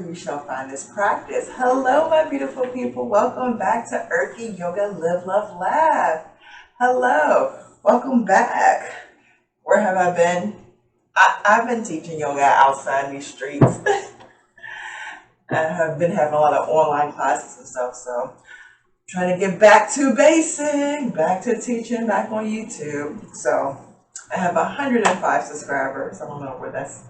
you shall find this practice. Hello, my beautiful people. Welcome back to Erky Yoga Live, Love, Laugh. Hello. Welcome back. Where have I been? I've been teaching yoga outside these streets. I have been having a lot of online classes and stuff, so trying to get back to basic, back to teaching, back on YouTube. So I have 105 subscribers. I don't know where that's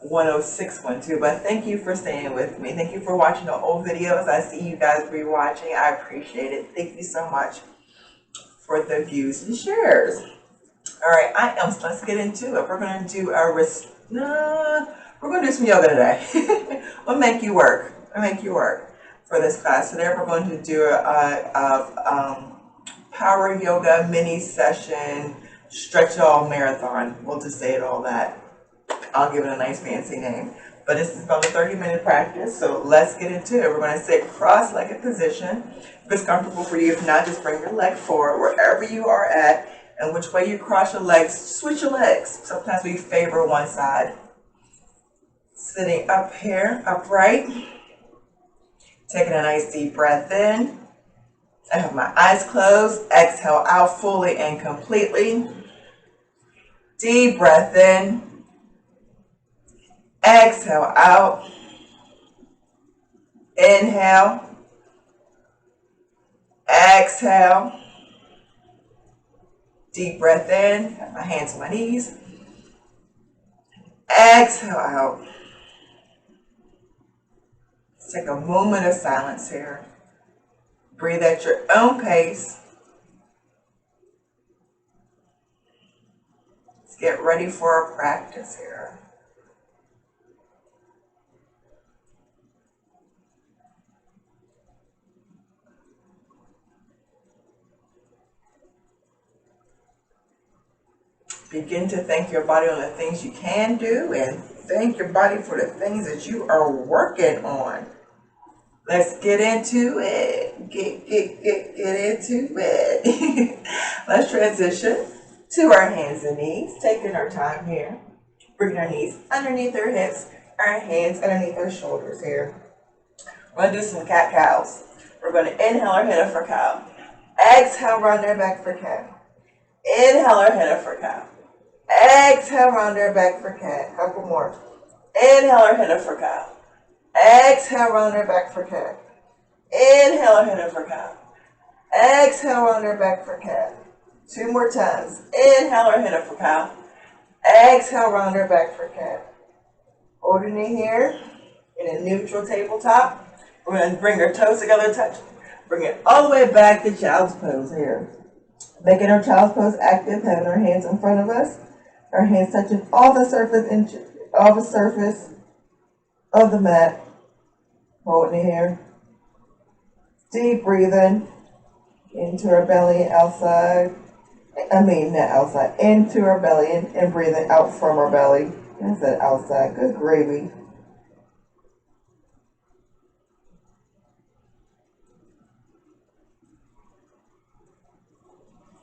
106 went to, but thank you for staying with me. Thank you for watching the old videos. I see you guys rewatching. I appreciate it. Thank you so much for the views and shares. All right, let's get into it. We're going to do we're going to do some yoga today. We'll make you work. For this class today. We're going to do a power yoga mini session, stretch all marathon. We'll just say it all that. I'll give it a nice fancy name. But this is about a 30-minute practice, so let's get into it. We're going to sit cross-legged position. If it's comfortable for you, if not, just bring your leg forward wherever you are at. And which way you cross your legs, switch your legs. Sometimes we favor one side. Sitting up here, upright. Taking a nice deep breath in. I have my eyes closed. Exhale out fully and completely. Deep breath in. Exhale out. Inhale. Exhale. Deep breath in. Have my hands on my knees. Exhale out. Let's take a moment of silence here. Breathe at your own pace. Let's get ready for a practice here. Begin to thank your body on the things you can do and thank your body for the things that you are working on. Let's get into it. Get into it. Let's transition to our hands and knees. Taking our time here. Bringing our knees underneath our hips. Our hands underneath our shoulders here. We're going to do some cat-cows. We're going to inhale our head up for cow. Exhale, round our back for cat. Inhale our head up for cow. Exhale, round our back for cat. Couple more. Inhale our head up for cow. Exhale, round our back for cat. Inhale our head up for cow. Exhale, round our back for cat. 2 more times. Inhale our head up for cow. Exhale, round our back for cat. Holding it here in a neutral tabletop. We're going to bring our toes together, touch. Bring it all the way back to child's pose here. Making our child's pose active, having our hands in front of us. Our hands touching all the surface of the mat. Holding it here. Deep breathing into our belly and outside. Not outside. Into our belly and breathing out from our belly. I said outside. Good gravy.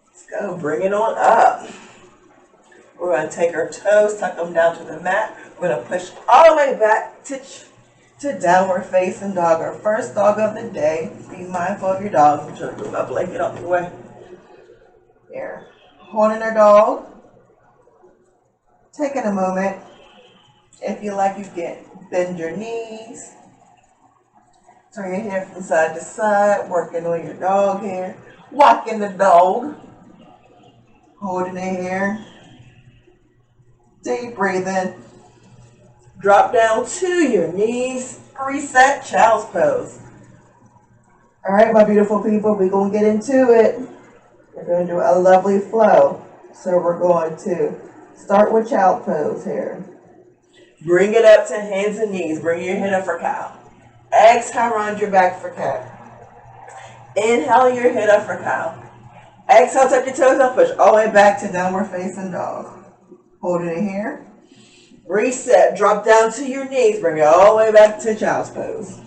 Let's go. Bring it on up. We're going to take our toes, tuck them down to the mat. We're going to push all the way back to downward facing dog. Our first dog of the day. Be mindful of your dog. I'm trying to move my blanket off the way. There. Holding our dog. Taking a moment. If you like, you can bend your knees. Turn your head from side to side. Working on your dog here. Walking the dog. Holding it here. Deep breathing. Drop down to your knees. Reset child's pose. All right, my beautiful people, we're going to get into it. We're going to do a lovely flow. So we're going to start with child pose here. Bring it up to hands and knees. Bring your head up for cow. Exhale, round your back for cat. Inhale your head up for cow. Exhale, tuck your toes up, push all the way back to downward facing dog. Holding it here. Reset. Drop down to your knees. Bring it all the way back to child's pose.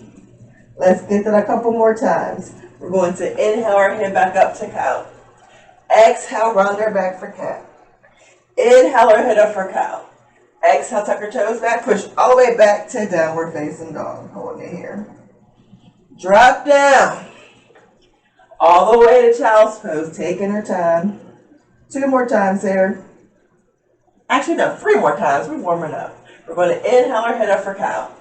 Let's get that a couple more times. We're going to inhale our head back up to cow. Exhale, round our back for cat. Inhale our head up for cow. Exhale, tuck your toes back. Push all the way back to downward facing dog. Hold it here. Drop down. All the way to child's pose. Taking our time. 2 more times here. Actually, no, 3 more times. We're warming up. We're going to inhale our head up for cow.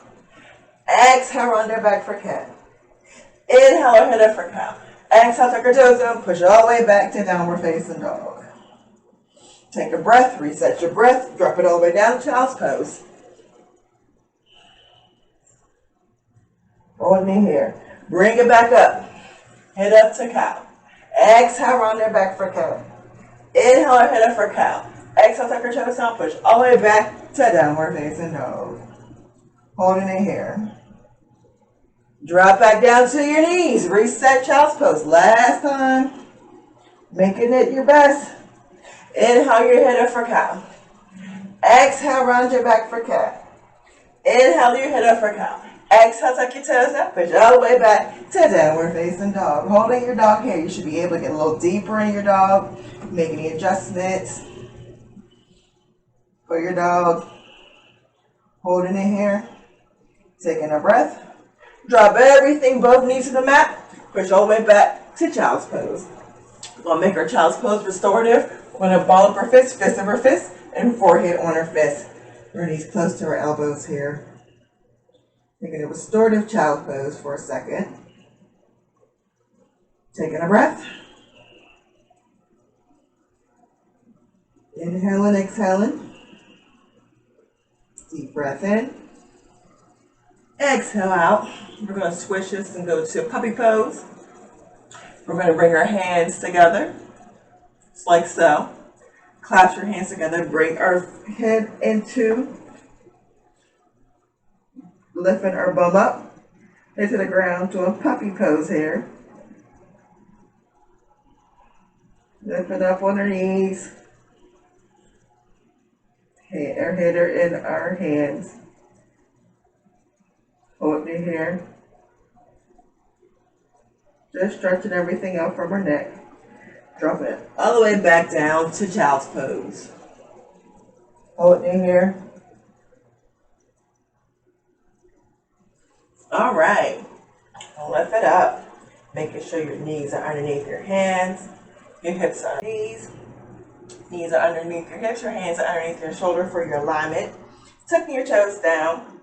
Exhale, round our back for cat. Inhale our head up for cow. Exhale, tuck your toes down. Push all the way back to downward facing dog. Take a breath. Reset your breath. Drop it all the way down to child's pose. Hold me here. Bring it back up. Head up to cow. Exhale, round our back for cow. Inhale our head up for cow. Exhale, tuck your toes down. Push all the way back to downward facing dog. Holding it here. Drop back down to your knees. Reset child's pose. Last time. Making it your best. Inhale your head up for cow. Exhale, round your back for cat. Inhale your head up for cow. Exhale, tuck your toes down. Push all the way back to downward facing dog. Holding your dog here. You should be able to get a little deeper in your dog. Make any adjustments for your dog. Holding it here. Taking a breath. Drop everything, both knees to the mat. Push all the way back to child's pose. We're going to make our child's pose restorative. We're going to ball up our fist over fist, and forehead on our fist. Our knees close to our elbows here. Taking a restorative child pose for a second. Taking a breath. Inhaling, exhaling. Deep breath in. Exhale out. We're going to switch this and go to puppy pose. We're going to bring our hands together, just like so. Clasp your hands together. Bring our head into, lifting our bum up into the ground to a puppy pose here. Lifting up on our knees. Our head are in our hands. Hold it here. Just stretching everything out from our neck. Dropping it all the way back down to child's pose. Hold it in here. All right. Lift it up. Making sure your knees are underneath your hands. Your hips are knees. Knees are underneath your hips. Your hands are underneath your shoulder for your alignment. Tucking your toes down.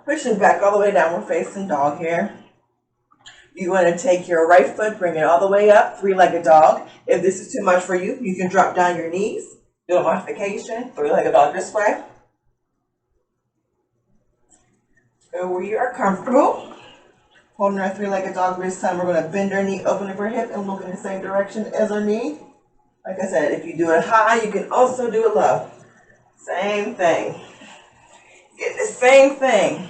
Pushing back all the way down. We're facing dog here. You want to take your right foot, bring it all the way up, 3-legged dog. If this is too much for you, you can drop down your knees. Do a modification, 3-legged dog this way. Go where you are comfortable. Holding our 3-legged dog this time, we're going to bend our knee, open up our hip, and look in the same direction as our knee. Like I said, if you do it high, you can also do it low. Same thing. Get the same thing.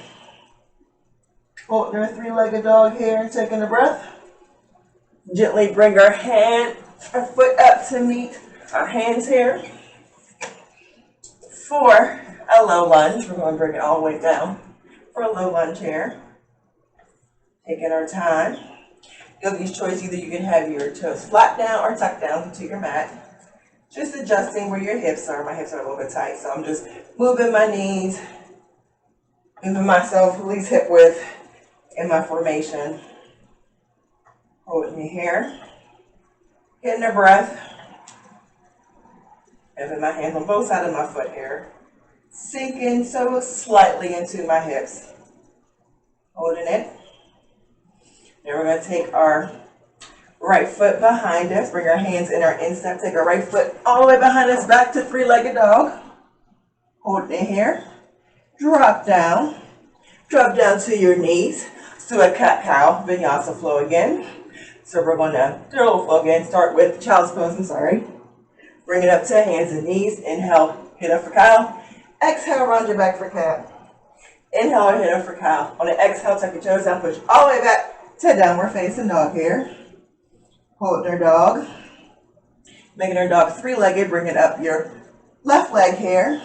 Holding our 3-legged dog here, taking a breath. Gently bring our foot up to meet our hands here. For a low lunge, we're going to bring it all the way down for a low lunge here. Taking our time. Yogi's choice, either you can have your toes flat down or tucked down to your mat. Just adjusting where your hips are. My hips are a little bit tight, so I'm just moving my knees, moving myself at least hip width in my formation. Holding me here. Getting a breath. Having my hands on both sides of my foot here. Sinking so slightly into my hips. Holding it. Then we're going to take our right foot behind us. Bring our hands in our instep. Take our right foot all the way behind us back to 3-legged dog. Holding it here. Drop down. Drop down to your knees. To a cat-cow, Vinyasa Flow again. So we're going to do a little flow again. Start with child's pose, Bring it up to hands and knees. Inhale, head up for cow. Exhale, round your back for cat. Inhale, head up for cow. On the exhale, tuck your toes down, push all the way back to downward facing dog here. Holding our dog. Making our dog 3-legged. Bring it up your left leg here.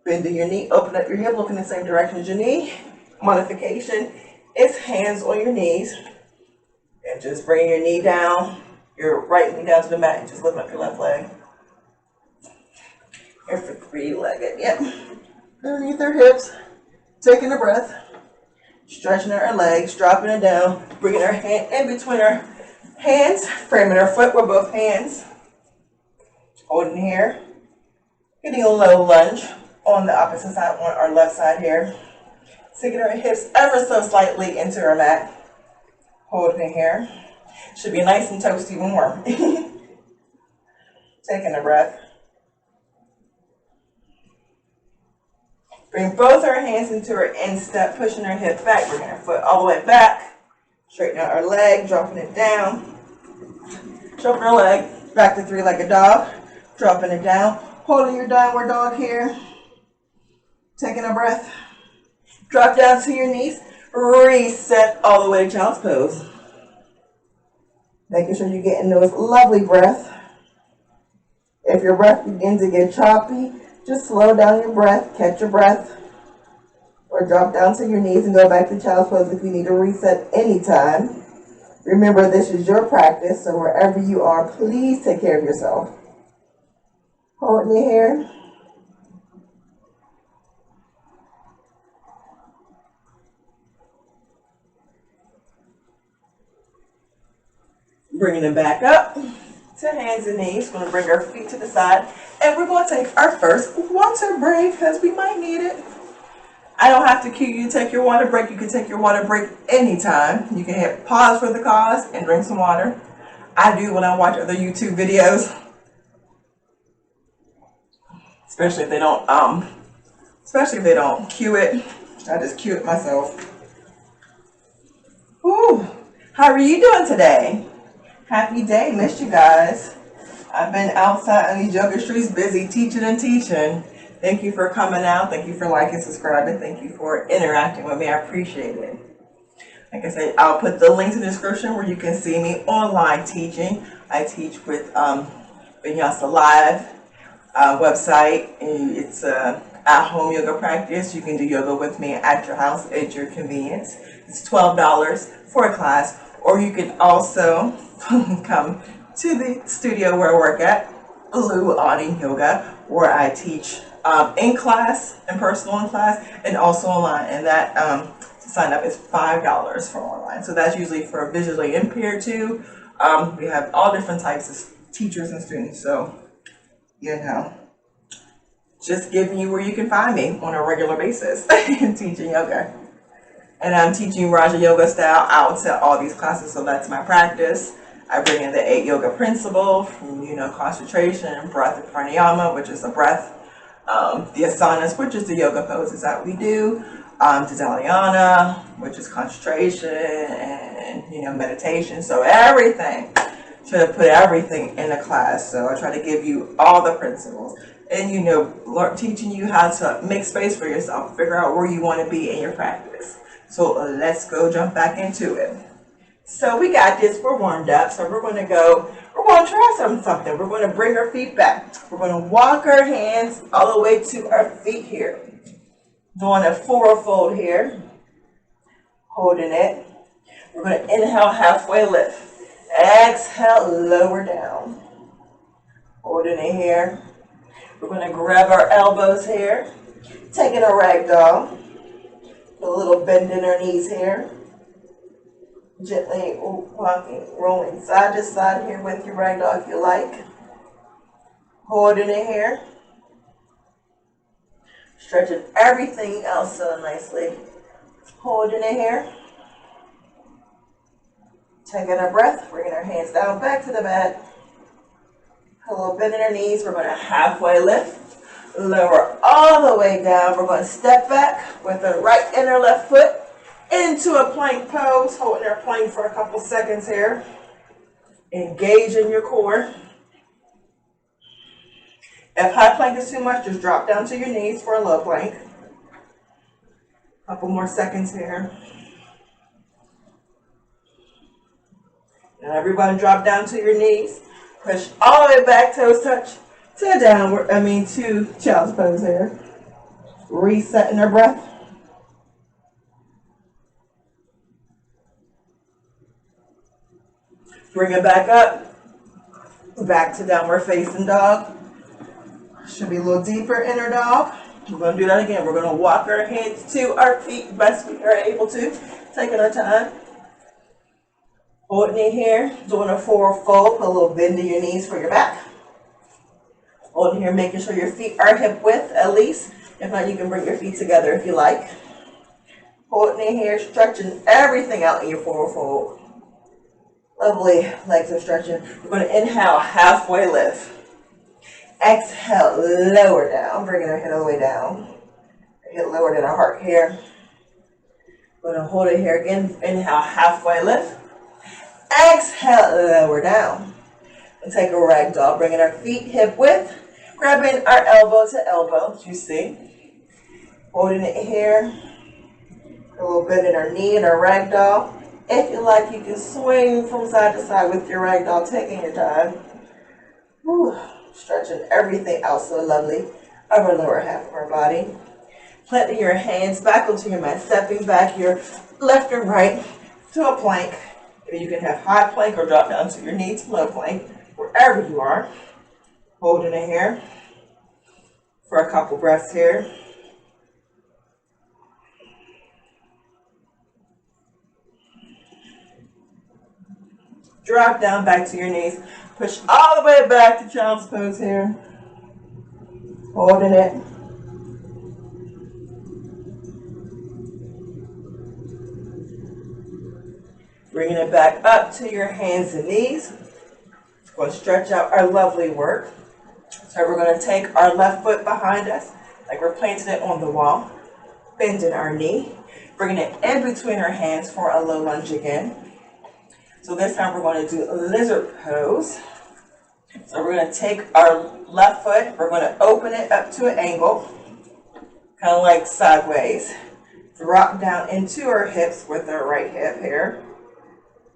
Bending your knee, open up your hip, look in the same direction as your knee. Modification is hands on your knees. And just bring your knee down, your right knee down to the mat, and just lift up your left leg. Here for three-legged. Yep. Underneath her hips. Taking a breath. Stretching her legs. Dropping it down. Bringing her hand in between her hands. Framing her foot with both hands. Holding here. Getting a low lunge on the opposite side, on our left side here. Taking her hips ever so slightly into her mat. Holding it here. Should be nice and toasty and warm. Taking a breath. Bring both her hands into her instep, pushing her hip back, bringing her foot all the way back. Straighten out her leg, dropping it down. Dropping her leg back to three-legged dog. Dropping it down. Holding your downward dog here. Taking a breath. Drop down to your knees. Reset all the way to child's pose. Making sure you're getting those lovely breaths. If your breath begins to get choppy, just slow down your breath, catch your breath, or drop down to your knees and go back to child's pose if you need to reset anytime. Remember, this is your practice, so wherever you are, please take care of yourself. Holding it here. Bringing it back up to hands and knees. We're going to bring our feet to the side. And we're going to take our first water break because we might need it. I don't have to cue you to take your water break. You can take your water break anytime. You can hit pause for the cause and drink some water. I do when I watch other YouTube videos. Especially if they don't cue it. I just cue it myself. Whew. How are you doing today? Happy day. Missed you guys. I've been outside on these yoga streets busy teaching and teaching. Thank you for coming out. Thank you for liking, subscribing. Thank you for interacting with me. I appreciate it. Like I said, I'll put the links in the description where you can see me online teaching. I teach with Vinyasa Live website. It's a at-home yoga practice. You can do yoga with me at your house at your convenience. It's $12 for a class, or you can also come to the studio where I work at, Blue Audi Yoga, where I teach in class, in personal in class, and also online. And that to sign up is $5 for online. So that's usually for visually impaired too. We have all different types of teachers and students. So, you know, just giving you where you can find me on a regular basis teaching yoga. And I'm teaching Raja Yoga style out to all these classes, so that's my practice. I bring in the 8 yoga principles, concentration, breath, and pranayama, which is the breath, the asanas, which is the yoga poses that we do, dhyana, which is concentration, and meditation. So everything, try to put everything in a class. So I try to give you all the principles, and teaching you how to make space for yourself, figure out where you want to be in your practice. So let's go jump back into it. So we got this, we're warmed up. So we're going to try something. We're going to bring our feet back. We're going to walk our hands all the way to our feet here. Doing a forward fold here. Holding it. We're going to inhale, halfway lift. Exhale, lower down. Holding it here. We're going to grab our elbows here. Taking a ragdoll. A little bend in our knees here. Gently walking, rolling side to side here with your ragdoll if you like. Holding it here. Stretching everything else so nicely. Holding it here. Taking a breath, bringing our hands down back to the mat. A little bend in our knees. We're going to halfway lift. Lower all the way down. We're going to step back with the right inner left foot into a plank pose. Holding our plank for a couple seconds here. Engage in your core. If high plank is too much, just drop down to your knees for a low plank. Couple more seconds here. Now everybody drop down to your knees. Push all the way back, toes touch. To child's pose here. Resetting our breath. Bring it back up. Back to downward facing dog. Should be a little deeper, inner dog. We're going to do that again. We're going to walk our hands to our feet best we are able to. Taking our time. Holding it here. Doing a forward fold. Put a little bend in your knees for your back. Holding here, making sure your feet are hip width at least. If not, you can bring your feet together if you like. Holding it here, stretching everything out in your forward fold. Lovely legs are stretching. We're going to inhale, halfway lift. Exhale, lower down. Bringing our head all the way down. Head lower than our heart here. We're going to hold it here again. Inhale, halfway lift. Exhale, lower down. And take a ragdoll, bringing our feet hip width. Grabbing our elbow to elbow, as you see. Holding it here. A little bit in our knee and our ragdoll. If you like, you can swing from side to side with your ragdoll, taking your time. Whew. Stretching everything out so lovely. Upper lower half of our body. Planting your hands back onto your mat, stepping back your left and right to a plank. You can have high plank or drop down to your knees, low plank, wherever you are. Holding it here for a couple breaths here. Drop down back to your knees. Push all the way back to child's pose here. Holding it. Bringing it back up to your hands and knees. We're going to stretch out our lovely work. So we're going to take our left foot behind us, like we're planting it on the wall. Bending our knee. Bringing it in between our hands for a low lunge again. So this time we're going to do a lizard pose. So we're going to take our left foot, we're going to open it up to an angle, kind of like sideways. Drop down into our hips with our right hip here.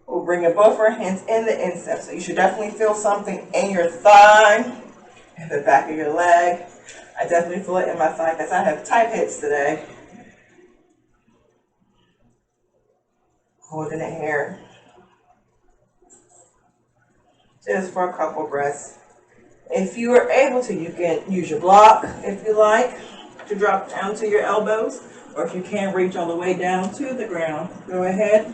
We'll bring both our hands in the instep. So you should definitely feel something in your thigh, in the back of your leg. I definitely feel it in my thigh because I have tight hips today. Holding it here. Just for a couple breaths. If you are able to, you can use your block if you like to drop down to your elbows, or if you can't reach all the way down to the ground, go ahead.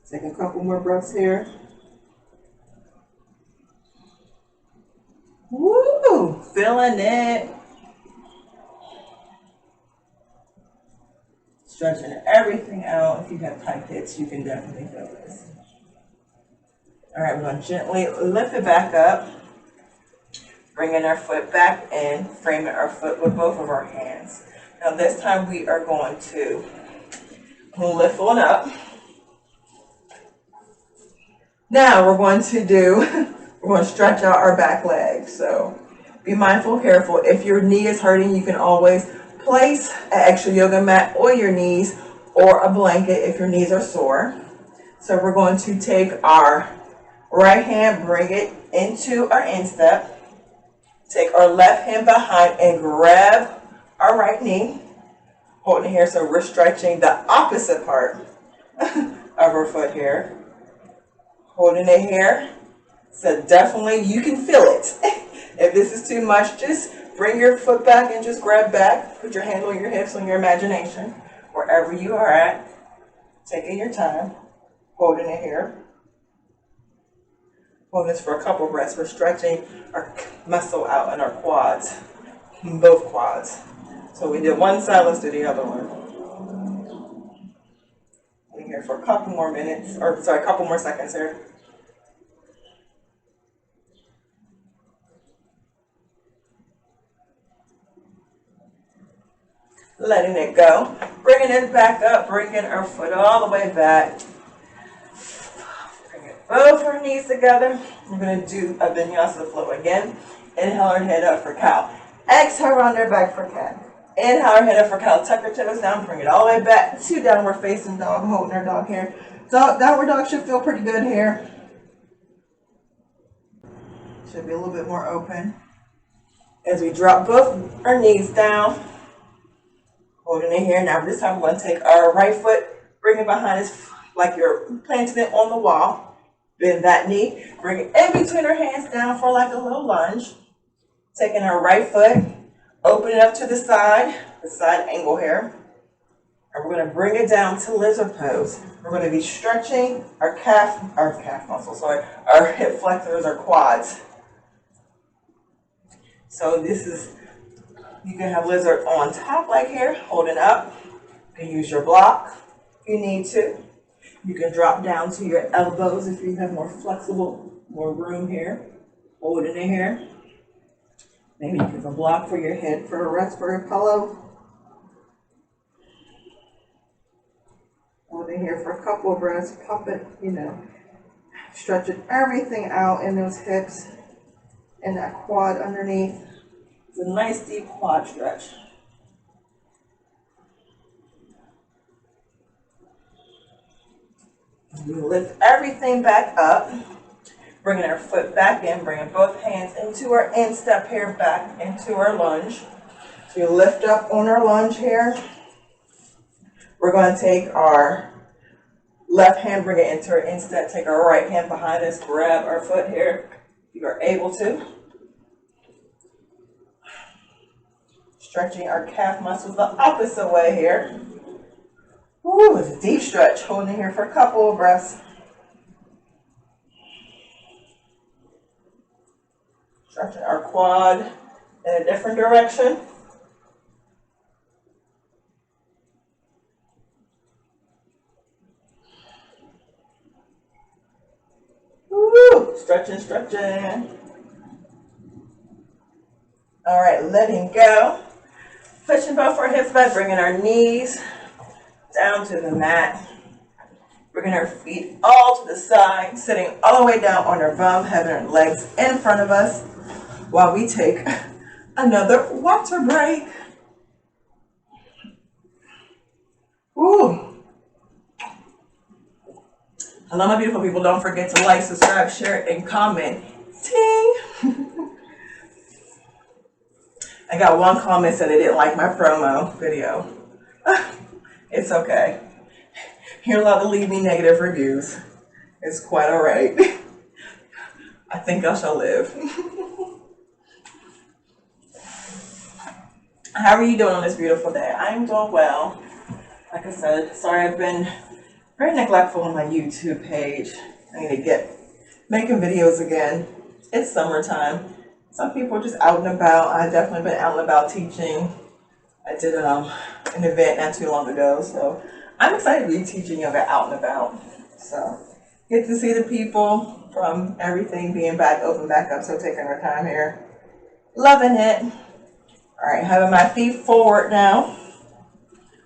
Take a couple more breaths here. Woo! Feeling it. Stretching everything out. If you have tight hips, you can definitely feel this. All right, we're going to gently lift it back up. Bringing our foot back in, framing our foot with both of our hands. Now this time we are going to lift on up. Now we're going to stretch out our back leg. So be mindful, careful. If your knee is hurting, you can always place an extra yoga mat on your knees or a blanket if your knees are sore. So we're going to take our right hand, bring it into our instep. Take our left hand behind and grab our right knee. Holding it here so we're stretching the opposite part of our foot here. Holding it here. So definitely you can feel it. If this is too much, just bring your foot back and just grab back. Put your hand on your hips, on your imagination, wherever you are at. Taking your time. Holding it here. Hold this for a couple breaths. We're stretching our muscle out in our quads. Both quads. So we did one side, let's do the other one. We're here for a couple more minutes, or sorry, a couple more seconds here. Letting it go. Bringing it back up, bringing our foot all the way back. Bring it both our knees together. We're going to do a Vinyasa Flow again. Inhale our head up for cow. Exhale, round our back for cat. Inhale our head up for cow. Tuck our toes down, bring it all the way back to downward facing dog, holding our dog here. Downward dog should feel pretty good here. Should be a little bit more open. As we drop both our knees down. Holding it here. Now this time we're going to take our right foot, bring it behind us like you're planting it on the wall. Bend that knee. Bring it in between our hands down for like a little lunge. Taking our right foot, open it up to the side angle here. And we're going to bring it down to lizard pose. We're going to be stretching our calf muscles, our hip flexors, our quads. So this is, you can have lizard on top like here, holding up. You can use your block if you need to. You can drop down to your elbows if you have more flexible, more room here. Hold it in here. Maybe you can block for your head for a rest for a pillow. Hold in here for a couple of breaths. Pop it, stretching everything out in those hips and that quad underneath. It's a nice deep quad stretch. We lift everything back up, bringing our foot back in, bringing both hands into our instep here, back into our lunge. So we lift up on our lunge here. We're going to take our left hand, bring it into our instep, take our right hand behind us, grab our foot here if you are able to. Stretching our calf muscles the opposite way here. Woo, it's a deep stretch. Holding here for a couple of breaths. Stretching our quad in a different direction. Woo, stretching, stretching. All right, letting go. Pushing both our hips back, bringing our knees down to the mat. Bringing our feet all to the side, sitting all the way down on our bum, having our legs in front of us while we take another water break. Ooh. Hello, my beautiful people. Don't forget to like, subscribe, share, and comment. Ting! I got one comment said they didn't like my promo video. It's okay. You're allowed to leave me negative reviews. It's quite all right. I think I shall live. How are you doing on this beautiful day? I'm doing well. Like I said, sorry I've been very neglectful on my YouTube page. I need to get making videos again. It's summertime. Some people are just out and about. I've definitely been out and about teaching. I did an event not too long ago, so I'm excited to be teaching yoga out and about. So get to see the people from everything being back open back up, so taking our time here. Loving it. All right, having my feet forward now.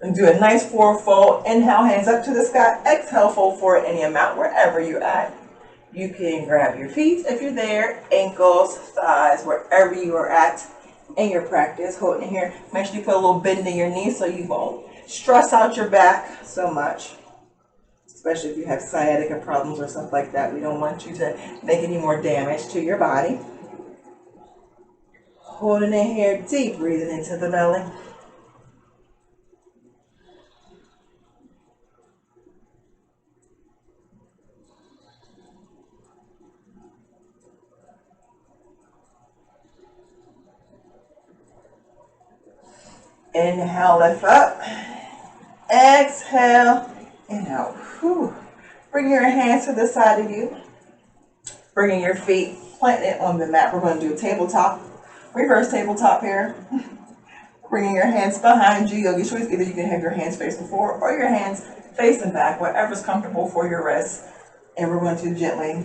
And do a nice forward fold. Inhale, hands up to the sky. Exhale, fold forward any amount wherever you're at. You can grab your feet if you're there, ankles, thighs, wherever you are at in your practice. Holding it here. Make sure you put a little bend in your knees so you won't stress out your back so much. Especially if you have sciatica problems or stuff like that. We don't want you to make any more damage to your body. Holding it here, deep breathing into the belly. Inhale, lift up. Exhale, and out. Whew. Bring your hands to the side of you. Bringing your feet planted on the mat. We're going to do a tabletop, reverse tabletop here. Bringing your hands behind you. Yogi choice. Either you can have your hands facing forward or your hands facing back, whatever's comfortable for your wrist. And we're going to gently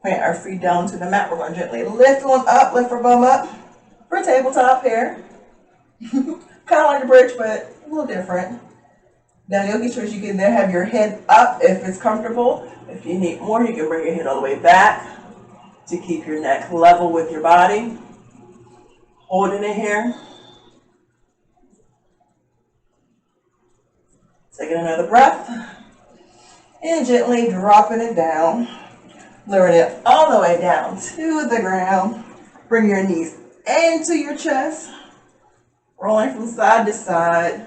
plant our feet down to the mat. We're going to gently lift one up, lift our bum up for a tabletop here. Kind of like a bridge, but a little different. Now, yogi choice, you can then have your head up if it's comfortable. If you need more, you can bring your head all the way back to keep your neck level with your body. Holding it here. Taking another breath. And gently dropping it down. Lowering it all the way down to the ground. Bring your knees into your chest. Rolling from side to side.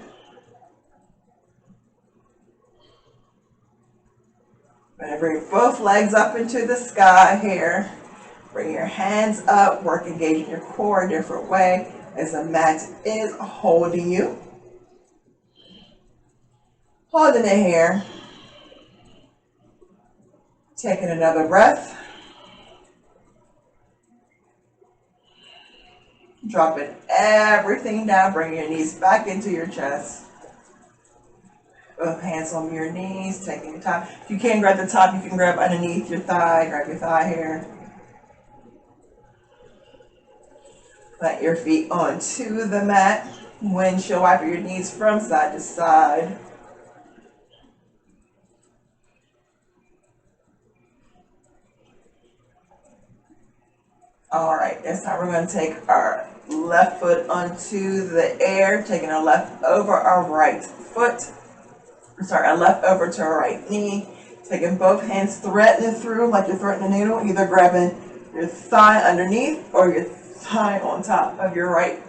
We're going to bring both legs up into the sky here. Bring your hands up, work engaging your core a different way as the mat is holding you. Holding it here. Taking another breath. Dropping everything down, bringing your knees back into your chest. Both hands on your knees, taking your time. If you can't grab the top, you can grab underneath your thigh. Grab your thigh here. Plant your feet onto the mat. Windshield wiper your knees from side to side. All right, this time we're going to take our left foot onto the air, taking our left over our right foot. Sorry, our left over to our right knee. Taking both hands, threading it through like you're threading a needle, either grabbing your thigh underneath or your thigh on top of your right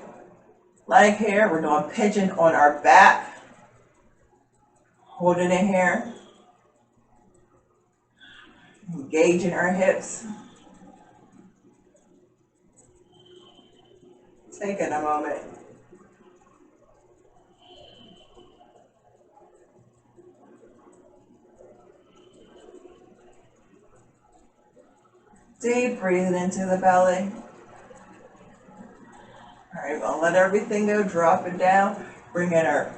leg here. We're doing pigeon on our back. Holding it here. Engaging our hips. Taking a moment. Deep breathing into the belly. All right, we're going to let everything go, drop it down. Bringing our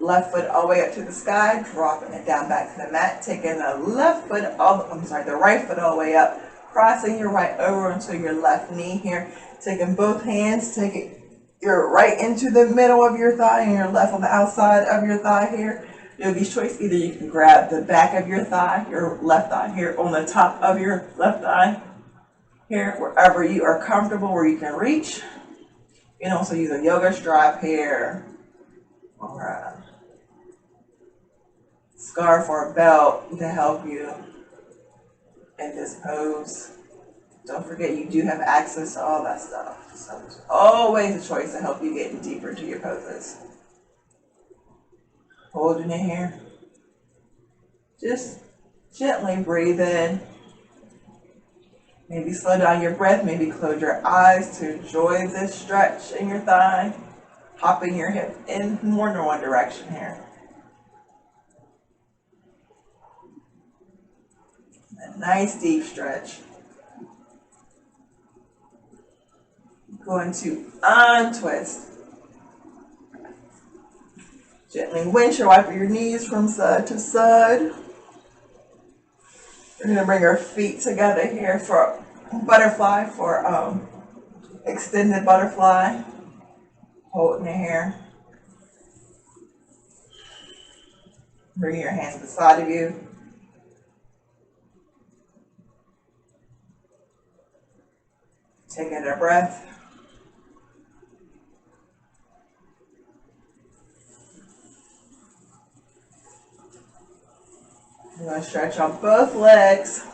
left foot all the way up to the sky, dropping it down back to the mat. Taking the the right foot all the way up. Crossing your right over into your left knee here. Taking both hands, taking your right into the middle of your thigh and your left on the outside of your thigh here. Yogi's choice, either you can grab the back of your thigh, your left thigh here on the top of your left thigh here, wherever you are comfortable, where you can reach. You can also use a yoga strap here or a scarf or a belt to help you in this pose. Don't forget you do have access to all that stuff. So there's always a choice to help you get deeper into your poses. Holding it here. Just gently breathe in. Maybe slow down your breath. Maybe close your eyes to enjoy this stretch in your thigh. Hopping your hip in more than one direction here. A nice deep stretch. Going to untwist. Gently windshield wiper your knees from side to side. We're going to bring our feet together here for butterfly, for extended butterfly. Holding it here. Bring your hands to the side of you. Taking a breath. We're going to stretch on both legs.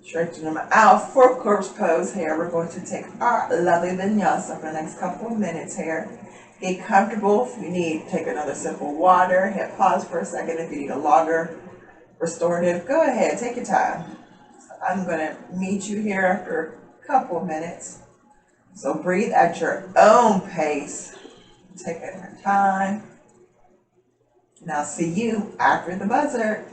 Stretching them out for corpse pose here. We're going to take our lovely vinyasa for the next couple of minutes here. Get comfortable. If you need, take another sip of water. Hit pause for a second. If you need a longer restorative, go ahead. Take your time. So I'm going to meet you here after a couple of minutes. So breathe at your own pace. Take your time. And I'll see you after the buzzer.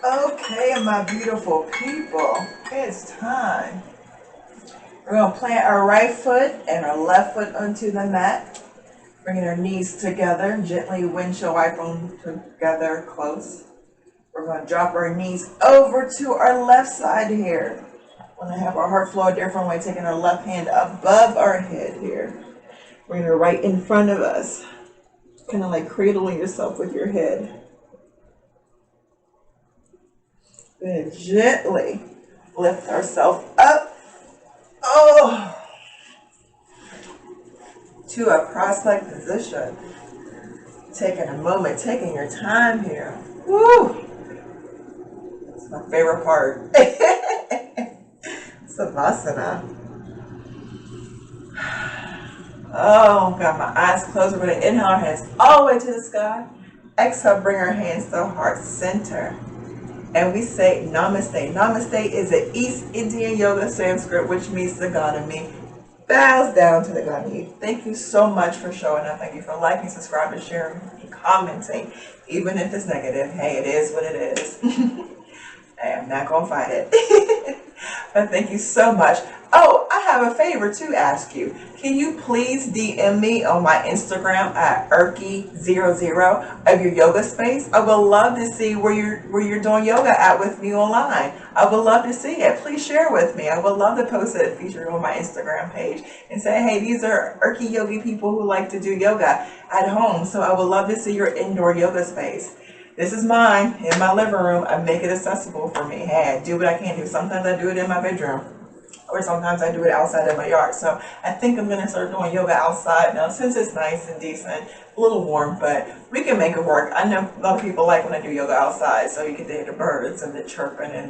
Okay, my beautiful people, it's time. We're going to plant our right foot and our left foot onto the mat, bringing our knees together, gently windshield wipe them together close. We're going to drop our knees over to our left side here. We're going to have our heart flow a different way, taking our left hand above our head here. Bring it right in front of us, kind of like cradling yourself with your head. Then gently lift ourselves up. Oh! To a cross-legged position. Taking a moment, taking your time here. Woo! It's my favorite part. Savasana. Oh, got my eyes closed. We're going to inhale our hands all the way to the sky. Exhale, bring our hands to heart center. And we say Namaste. Namaste is an East Indian yoga Sanskrit, which means the God in me bows down to the God in you. Thank you so much for showing up. Thank you for liking, subscribing, sharing, and commenting. Even if it's negative, hey, it is what it is. Hey, I'm not going to fight it. But thank you so much. Oh, I have a favor to ask you. Can you please DM me on my Instagram at Erky00 of your yoga space? I would love to see where you're doing yoga at with me online. I would love to see it. Please share with me. I would love to post it featured on my Instagram page and say, hey, these are Erky yogi people who like to do yoga at home. So I would love to see your indoor yoga space. This is mine, in my living room. I make it accessible for me. Hey, I do what I can do. Sometimes I do it in my bedroom, or sometimes I do it outside in my yard. So I think I'm going to start doing yoga outside now, since it's nice and decent, a little warm, but we can make it work. I know a lot of people like when I do yoga outside, so you get to hear the birds and the chirping and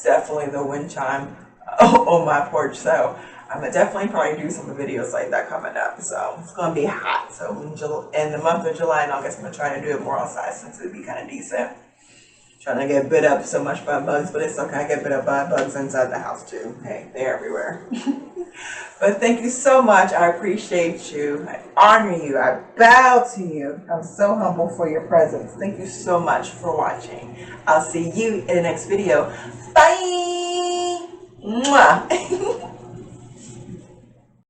definitely the wind chime on my porch. So I'm going to definitely probably do some videos like that coming up. So it's going to be hot. So in the month of July and August, I'm going to try to do it more outside since it'd be kind of decent. Trying to get bit up so much by bugs, but it's okay. I get bit up by bugs inside the house too. Hey, they're everywhere. But thank you so much. I appreciate you. I honor you. I bow to you. I'm so humble for your presence. Thank you so much for watching. I'll see you in the next video. Bye. Mwah.